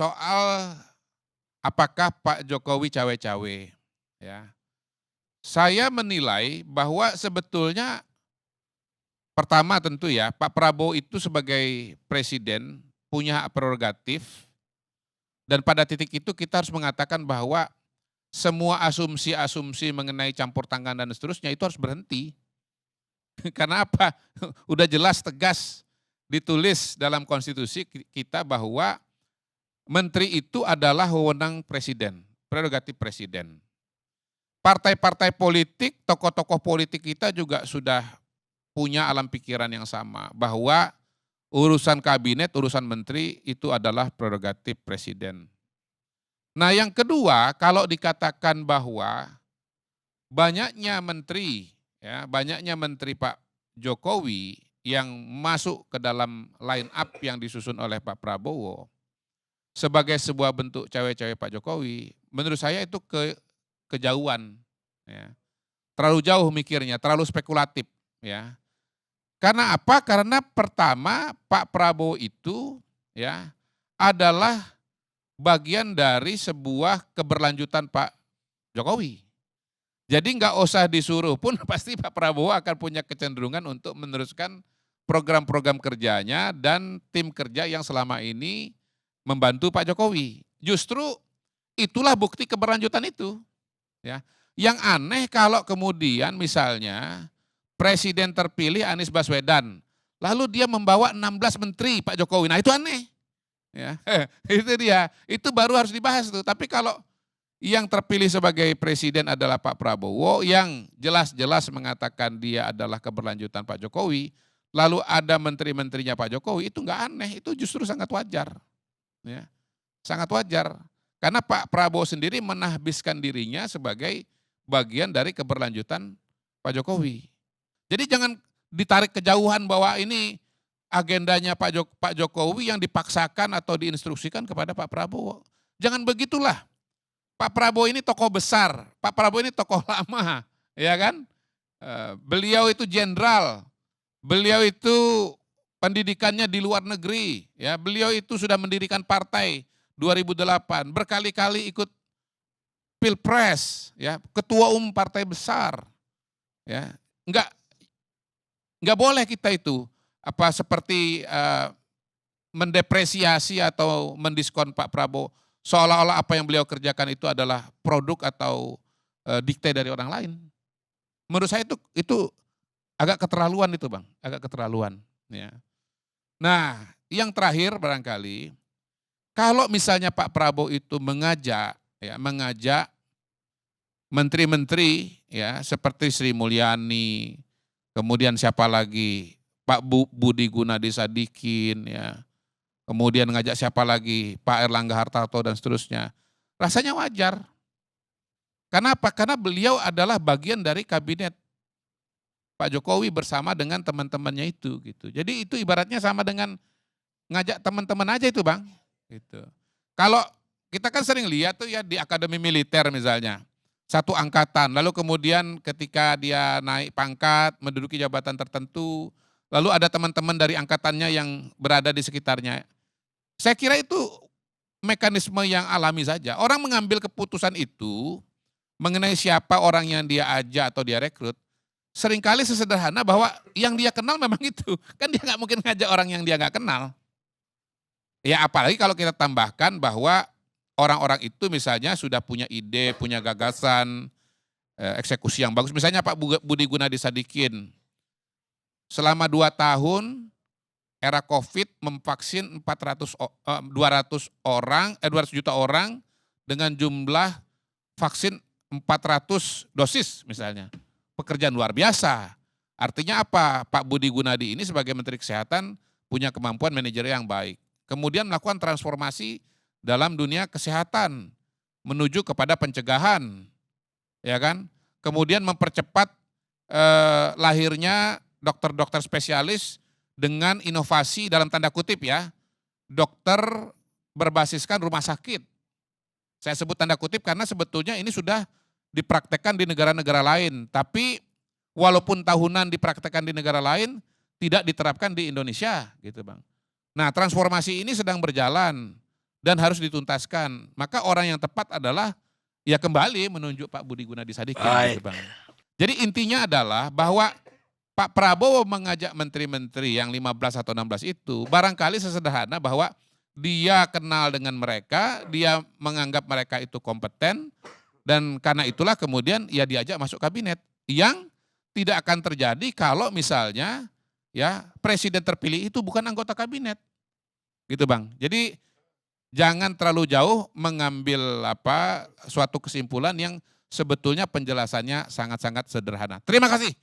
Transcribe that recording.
soal apakah Pak Jokowi cawe-cawe, ya. Saya menilai bahwa sebetulnya pertama tentu ya, Pak Prabowo itu sebagai presiden punya hak prerogatif dan pada titik itu kita harus mengatakan bahwa semua asumsi-asumsi mengenai campur tangan dan seterusnya itu harus berhenti. Karena apa? Udah jelas tegas ditulis dalam konstitusi kita bahwa menteri itu adalah wewenang presiden, prerogatif presiden. Partai-partai politik, tokoh-tokoh politik kita juga sudah punya alam pikiran yang sama, bahwa urusan kabinet, urusan menteri itu adalah prerogatif presiden. Nah yang kedua, kalau dikatakan bahwa banyaknya menteri, ya, banyaknya menteri Pak Jokowi yang masuk ke dalam line up yang disusun oleh Pak Prabowo sebagai sebuah bentuk cawe-cawe Pak Jokowi, menurut saya itu kejauhan, ya. Terlalu jauh mikirnya, terlalu spekulatif, ya. Karena apa? Karena pertama Pak Prabowo itu, ya, adalah bagian dari sebuah keberlanjutan Pak Jokowi. Jadi nggak usah disuruh pun pasti Pak Prabowo akan punya kecenderungan untuk meneruskan program-program kerjanya dan tim kerja yang selama ini membantu Pak Jokowi. Justru itulah bukti keberlanjutan itu. Ya. Yang aneh kalau kemudian misalnya presiden terpilih Anies Baswedan, lalu dia membawa 16 menteri Pak Jokowi. Nah itu aneh. Ya. Itu dia, itu baru harus dibahas tuh. Tapi kalau yang terpilih sebagai presiden adalah Pak Prabowo yang jelas-jelas mengatakan dia adalah keberlanjutan Pak Jokowi, lalu ada menteri-menterinya Pak Jokowi, itu nggak aneh, itu justru sangat wajar. Ya. Sangat wajar. Karena Pak Prabowo sendiri menahbiskan dirinya sebagai bagian dari keberlanjutan Pak Jokowi. Jadi jangan ditarik kejauhan bahwa ini agendanya Pak Jokowi yang dipaksakan atau diinstruksikan kepada Pak Prabowo. Jangan begitulah. Pak Prabowo ini tokoh besar, Pak Prabowo ini tokoh lama, ya kan? Beliau itu jenderal, beliau itu pendidikannya di luar negeri, ya. Beliau itu sudah mendirikan partai 2008, berkali-kali ikut pilpres, ya, ketua umum partai besar, ya. Enggak boleh kita itu seperti mendepresiasi atau mendiskon Pak Prabowo seolah-olah apa yang beliau kerjakan itu adalah produk atau dikte dari orang lain. Menurut saya itu agak keterlaluan itu, Bang, agak keterlaluan, ya. Nah, yang terakhir barangkali kalau misalnya Pak Prabowo itu mengajak menteri-menteri, ya, seperti Sri Mulyani, kemudian siapa lagi, Pak Budi Gunadi Sadikin, ya. Kemudian ngajak siapa lagi, Pak Erlangga Hartarto dan seterusnya. Rasanya wajar. Kenapa? Karena beliau adalah bagian dari kabinet Pak Jokowi bersama dengan teman-temannya itu gitu. Jadi itu ibaratnya sama dengan ngajak teman-teman aja itu, Bang. Gitu. Kalau kita kan sering lihat tuh ya di akademi militer misalnya. Satu angkatan, lalu kemudian ketika dia naik pangkat, menduduki jabatan tertentu, lalu ada teman-teman dari angkatannya yang berada di sekitarnya. Saya kira itu mekanisme yang alami saja. Orang mengambil keputusan itu mengenai siapa orang yang dia ajak atau dia rekrut, seringkali sesederhana bahwa yang dia kenal memang itu. Kan dia nggak mungkin ngajak orang yang dia nggak kenal. Ya apalagi kalau kita tambahkan bahwa orang-orang itu misalnya sudah punya ide, punya gagasan, eksekusi yang bagus. Misalnya Pak Budi Gunadi Sadikin, selama 2 tahun era COVID memvaksin 200 juta orang dengan jumlah vaksin 400 dosis misalnya. Pekerjaan luar biasa. Artinya apa? Pak Budi Gunadi ini sebagai Menteri Kesehatan punya kemampuan manajer yang baik. Kemudian melakukan transformasi dalam dunia kesehatan menuju kepada pencegahan, ya kan? Kemudian mempercepat lahirnya dokter-dokter spesialis dengan inovasi dalam tanda kutip ya, dokter berbasiskan rumah sakit. Saya sebut tanda kutip karena sebetulnya ini sudah dipraktekkan di negara-negara lain. Tapi walaupun tahunan dipraktekkan di negara lain, tidak diterapkan di Indonesia gitu, Bang. Nah transformasi ini sedang berjalan. dan harus dituntaskan. Maka orang yang tepat adalah ya kembali menunjuk Pak Budi Gunadi Sadikin gitu Baik. Bang. Jadi intinya adalah bahwa Pak Prabowo mengajak menteri-menteri yang 15 atau 16 itu barangkali sesederhana bahwa dia kenal dengan mereka, dia menganggap mereka itu kompeten, dan karena itulah kemudian ya diajak masuk kabinet. Yang tidak akan terjadi kalau misalnya ya presiden terpilih itu bukan anggota kabinet. Gitu Bang. Jadi jangan terlalu jauh mengambil suatu kesimpulan yang sebetulnya penjelasannya sangat-sangat sederhana. Terima kasih.